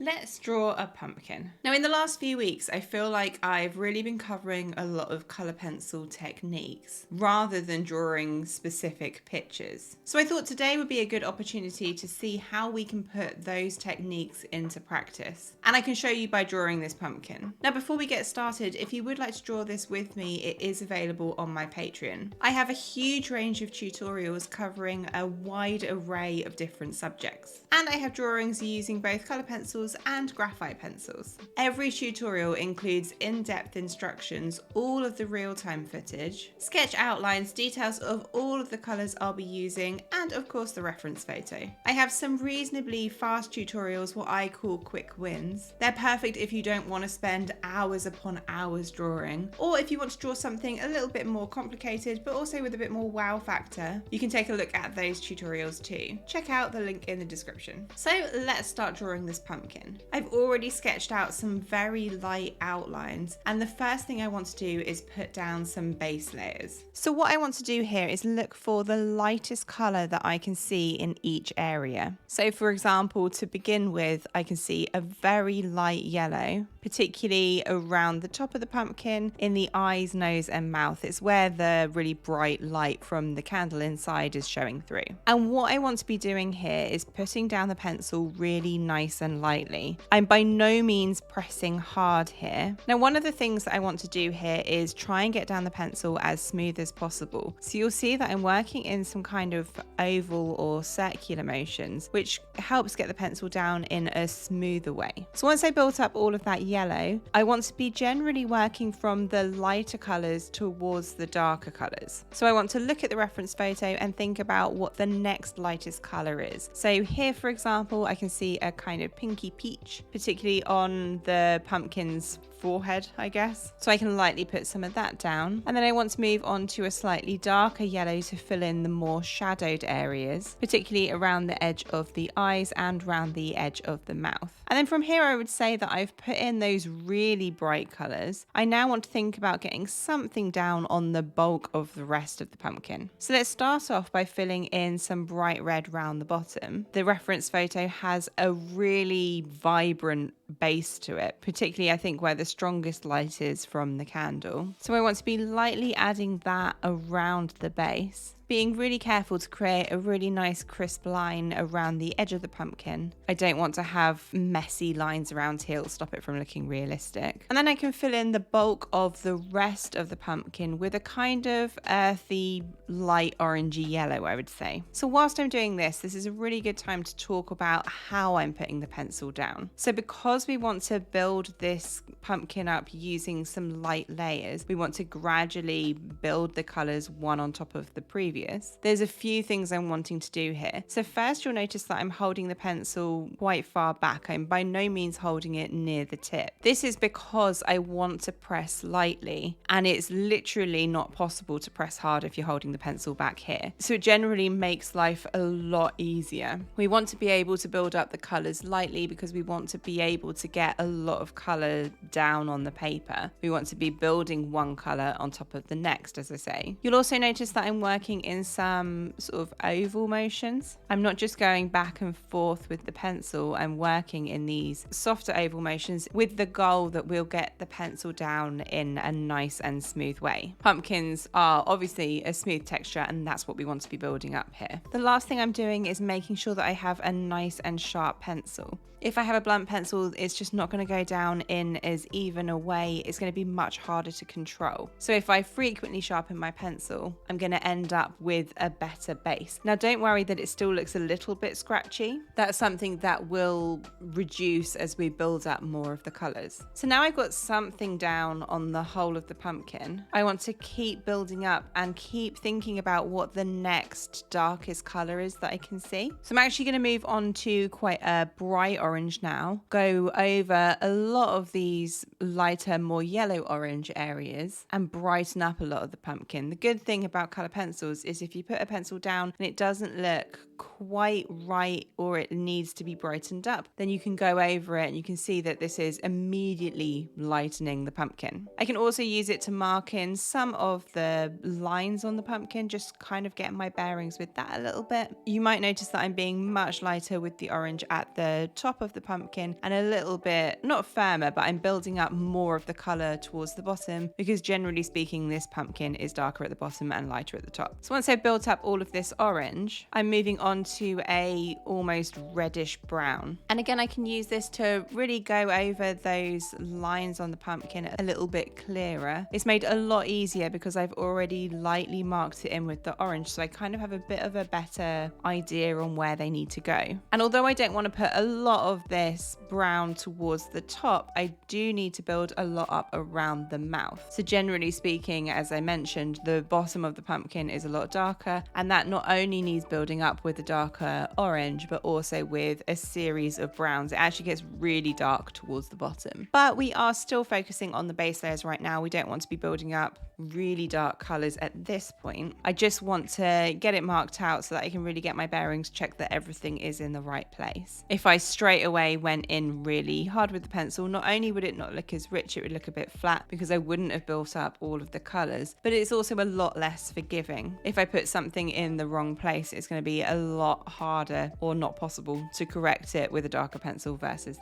Let's draw a pumpkin. Now, in the last few weeks, I feel like I've really been covering a lot of colour pencil techniques rather than drawing specific pictures. So I thought today would be a good opportunity to see how we can put those techniques into practice. And I can show you by drawing this pumpkin. Now, before we get started, if you would like to draw this with me, it is available on my Patreon. I have a huge range of tutorials covering a wide array of different subjects. And I have drawings using both colour pencils and graphite pencils. Every tutorial includes in-depth instructions, all of the real-time footage, sketch outlines, details of all of the colours I'll be using, and of course the reference photo. I have some reasonably fast tutorials, what I call quick wins. They're perfect if you don't want to spend hours upon hours drawing, or if you want to draw something a little bit more complicated but also with a bit more wow factor. You can take a look at those tutorials too. Check out the link in the description. So let's start drawing this pumpkin. I've already sketched out some very light outlines, and the first thing I want to do is put down some base layers. So what I want to do here is look for the lightest colour that I can see in each area. So for example, to begin with, I can see a very light yellow, particularly around the top of the pumpkin, in the eyes, nose and mouth. It's where the really bright light from the candle inside is showing through. And what I want to be doing here is putting down the pencil really nice and lightly. I'm by no means pressing hard here. Now, one of the things that I want to do here is try and get down the pencil as smooth as possible. So you'll see that I'm working in some kind of oval or circular motions, which helps get the pencil down in a smoother way. So once I built up all of that yellow, I want to be generally working from the lighter colours towards the darker colours. So I want to look at the reference photo and think about what the next lightest colour is. So here, for example, I can see a kind of pinky peach, particularly on the pumpkin's forehead, I guess. So I can lightly put some of that down. And then I want to move on to a slightly darker yellow to fill in the more shadowed areas, particularly around the edge of the eyes and around the edge of the mouth. And then from here, I would say that I've put in those really bright colours. I now want to think about getting something down on the bulk of the rest of the pumpkin. So let's start off by filling in some bright red round the bottom. The reference photo has a really vibrant base to it, particularly I think where the strongest light is from the candle. So I want to be lightly adding that around the base, being really careful to create a really nice crisp line around the edge of the pumpkin. I don't want to have messy lines around here, it'll stop it from looking realistic. And then I can fill in the bulk of the rest of the pumpkin with a kind of earthy, light orangey yellow, I would say. So whilst I'm doing this is a really good time to talk about how I'm putting the pencil down. So because we want to build this pumpkin up using some light layers, we want to gradually build the colours one on top of the previous. There's a few things I'm wanting to do here. So first, you'll notice that I'm holding the pencil quite far back. I'm by no means holding it near the tip. This is because I want to press lightly, and it's literally not possible to press hard if you're holding the pencil back here. So it generally makes life a lot easier. We want to be able to build up the colours lightly because we want to be able to get a lot of colour down on the paper. We want to be building one colour on top of the next, as I say. You'll also notice that I'm working in some sort of oval motions. I'm not just going back and forth with the pencil, I'm working in these softer oval motions with the goal that we'll get the pencil down in a nice and smooth way. Pumpkins are obviously a smooth texture, and that's what we want to be building up here. The last thing I'm doing is making sure that I have a nice and sharp pencil. If I have a blunt pencil, it's just not going to go down in as even a way. It's going to be much harder to control. So if I frequently sharpen my pencil, I'm going to end up with a better base. Now, don't worry that it still looks a little bit scratchy. That's something that will reduce as we build up more of the colours. So now I've got something down on the whole of the pumpkin. I want to keep building up and keep thinking about what the next darkest colour is that I can see. So I'm actually going to move on to quite a bright orange now, go over a lot of these lighter, more yellow orange areas and brighten up a lot of the pumpkin. The good thing about colour pencils is if you put a pencil down and it doesn't look quite right or it needs to be brightened up, then you can go over it and you can see that this is immediately lightening the pumpkin. I can also use it to mark in some of the lines on the pumpkin, just kind of getting my bearings with that a little bit. You might notice that I'm being much lighter with the orange at the top top of the pumpkin and a little bit, not firmer, but I'm building up more of the color towards the bottom because generally speaking, this pumpkin is darker at the bottom and lighter at the top. So once I've built up all of this orange, I'm moving on to a almost reddish brown. And again, I can use this to really go over those lines on the pumpkin a little bit clearer. It's made a lot easier because I've already lightly marked it in with the orange, so I kind of have a bit of a better idea on where they need to go. And although I don't want to put a lot of this brown towards the top, I do need to build a lot up around the mouth. So generally speaking, as I mentioned, the bottom of the pumpkin is a lot darker, and that not only needs building up with a darker orange, but also with a series of browns. It actually gets really dark towards the bottom. But we are still focusing on the base layers right now. We don't want to be building up really dark colors at this point. I just want to get it marked out so that I can really get my bearings, check that everything is in the right place. If I straight away went in really hard with the pencil, not only would it not look as rich, it would look a bit flat because I wouldn't have built up all of the colors, but it's also a lot less forgiving. If I put something in the wrong place, it's going to be a lot harder or not possible to correct it with a darker pencil versus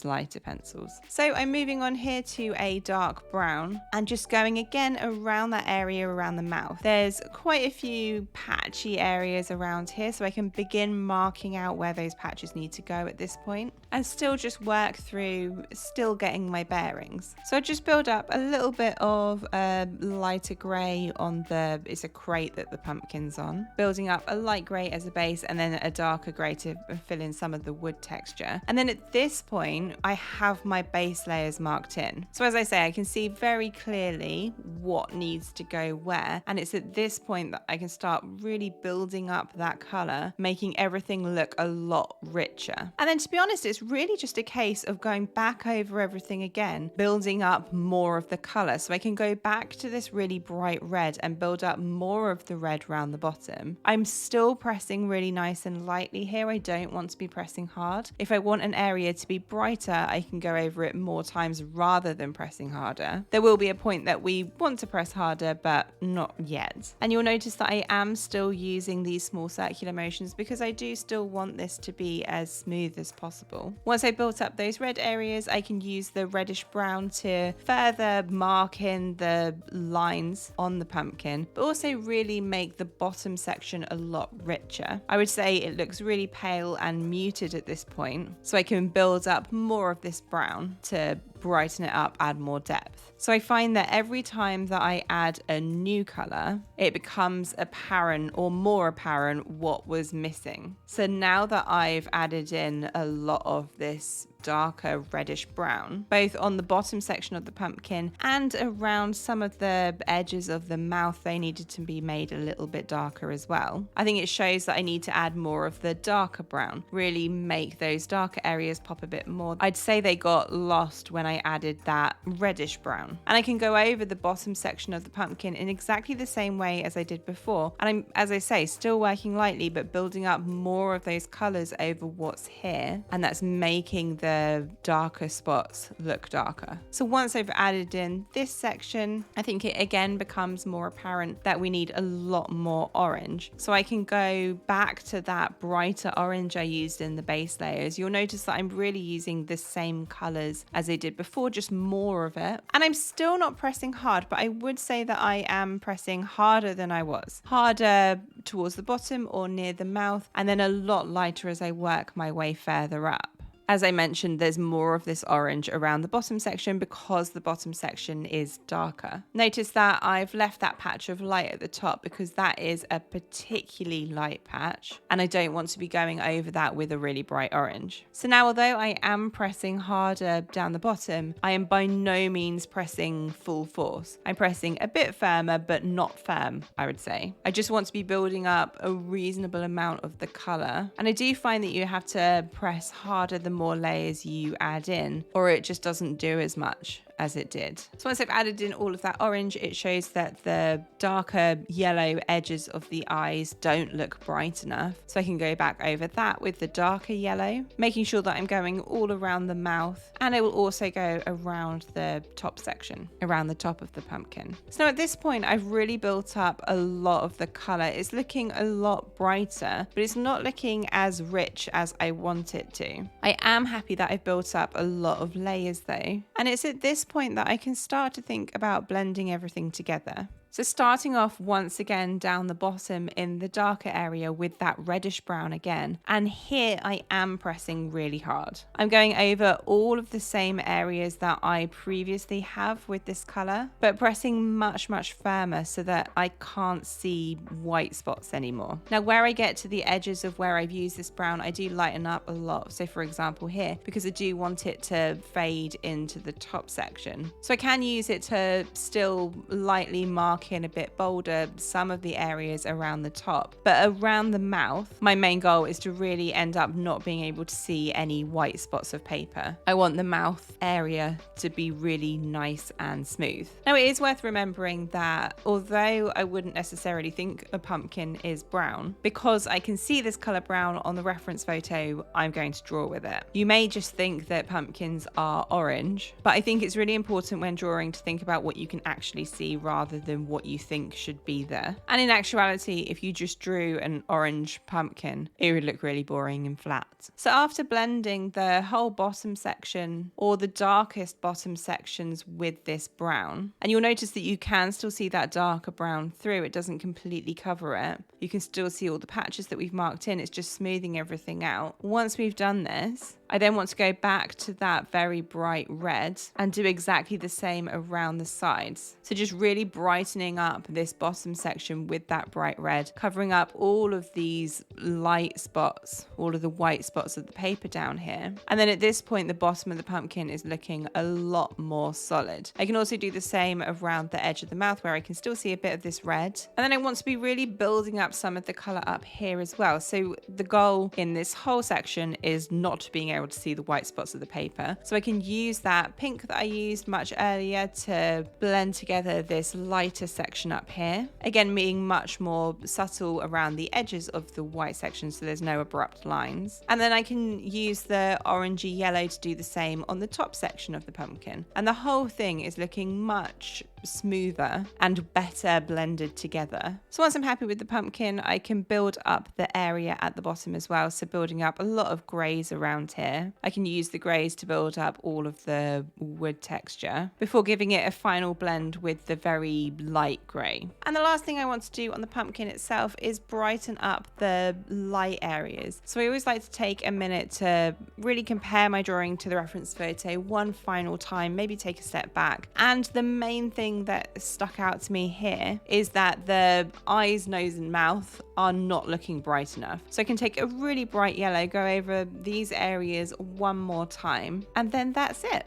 lighter pencils. So I'm moving on here to a dark brown and just going again around that area around the mouth. There's quite a few patchy areas around here, so I can begin marking out where those patches need to go at this point and still just work through still getting my bearings. So I just build up a little bit of a lighter grey on it's a crate that the pumpkin's on, building up a light grey as a base and then a darker grey to fill in some of the wood texture. And then at this point, I have my base layers marked in. So as I say, I can see very clearly what needs to go where, and it's at this point that I can start really building up that color, making everything look a lot richer. And then to be honest, it's really just a case of going back over everything again, building up more of the color. So I can go back to this really bright red and build up more of the red around the bottom. I'm still pressing really nice and lightly here. I don't want to be pressing hard. If I want an area to be brighter, I can go over it more times rather than pressing harder. There will be a point that we want to press harder, but not yet. And you'll notice that I am still using these small circular motions because I do still want this to be as smooth as possible. Once I built up those red areas, I can use the reddish brown to further mark in the lines on the pumpkin, but also really make the bottom section a lot richer. I would say it looks really pale and muted at this point, so I can build up more of this brown to brighten it up, add more depth. So I find that every time that I add a new color, it becomes apparent or more apparent what was missing. So now that I've added in a lot of this darker reddish brown, both on the bottom section of the pumpkin and around some of the edges of the mouth, they needed to be made a little bit darker as well. I think it shows that I need to add more of the darker brown, really make those darker areas pop a bit more. I'd say they got lost when I added that reddish brown. And I can go over the bottom section of the pumpkin in exactly the same way as I did before. And I'm, as I say, still working lightly, but building up more of those colors over what's here. And that's making the darker spots look darker. So once I've added in this section, I think it again becomes more apparent that we need a lot more orange. So I can go back to that brighter orange I used in the base layers. You'll notice that I'm really using the same colors as I did before, just more of it. And I'm still not pressing hard, but I would say that I am pressing harder than I was. Harder towards the bottom or near the mouth, and then a lot lighter as I work my way further up. As I mentioned, there's more of this orange around the bottom section because the bottom section is darker. Notice that I've left that patch of light at the top because that is a particularly light patch and I don't want to be going over that with a really bright orange. So now, although I am pressing harder down the bottom, I am by no means pressing full force. I'm pressing a bit firmer, but not firm, I would say. I just want to be building up a reasonable amount of the color. And I do find that you have to press harder the more layers you add in, or it just doesn't do as much. as it did. So once I've added in all of that orange, it shows that the darker yellow edges of the eyes don't look bright enough. So I can go back over that with the darker yellow, making sure that I'm going all around the mouth, and it will also go around the top section, around the top of the pumpkin. So now at this point, I've really built up a lot of the color. It's looking a lot brighter, but it's not looking as rich as I want it to. I am happy that I've built up a lot of layers though, and it's at this point that I can start to think about blending everything together. So starting off once again down the bottom in the darker area with that reddish brown again. And here I am pressing really hard. I'm going over all of the same areas that I previously have with this color, but pressing much, much firmer so that I can't see white spots anymore. Now, where I get to the edges of where I've used this brown, I do lighten up a lot. So for example here, because I do want it to fade into the top section. So I can use it to still lightly mark in a bit bolder some of the areas around the top, but around the mouth my main goal is to really end up not being able to see any white spots of paper. I want the mouth area to be really nice and smooth. Now it is worth remembering that although I wouldn't necessarily think a pumpkin is brown, because I can see this color brown on the reference photo, I'm going to draw with it. You may just think that pumpkins are orange, but I think it's really important when drawing to think about what you can actually see rather than what you think should be there. And in actuality, if you just drew an orange pumpkin, it would look really boring and flat. So after blending the whole bottom section, or the darkest bottom sections with this brown, and you'll notice that you can still see that darker brown through, it doesn't completely cover it. You can still see all the patches that we've marked in, it's just smoothing everything out. Once we've done this, I then want to go back to that very bright red and do exactly the same around the sides. So just really brightening up this bottom section with that bright red, covering up all of these light spots, all of the white spots of the paper down here. And then at this point, the bottom of the pumpkin is looking a lot more solid. I can also do the same around the edge of the mouth where I can still see a bit of this red. And then I want to be really building up some of the color up here as well. So the goal in this whole section is not being able to see the white spots of the paper. So I can use that pink that I used much earlier to blend together this lighter section up here. Again, being much more subtle around the edges of the white section so there's no abrupt lines. And then I can use the orangey yellow to do the same on the top section of the pumpkin. And the whole thing is looking much smoother and better blended together. So once I'm happy with the pumpkin, I can build up the area at the bottom as well. So building up a lot of greys around here. I can use the greys to build up all of the wood texture before giving it a final blend with the very light grey. And the last thing I want to do on the pumpkin itself is brighten up the light areas. So I always like to take a minute to really compare my drawing to the reference photo one final time, maybe take a step back. And the main thing that stuck out to me here is that the eyes, nose and mouth are not looking bright enough. So I can take a really bright yellow, go over these areas one more time, and then that's it.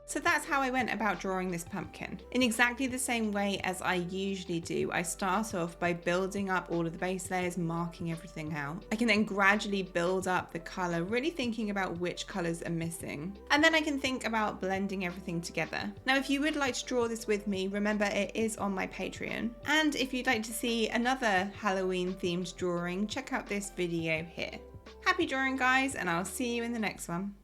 So that's how I went about drawing this pumpkin. In exactly the same way as I usually do, I start off by building up all of the base layers, marking everything out. I can then gradually build up the color, really thinking about which colors are missing. And then I can think about blending everything together. Now, if you would like to draw this with me, remember it is on my Patreon. And if you'd like to see another Halloween themed drawing, check out this video here. Happy drawing, guys, and I'll see you in the next one.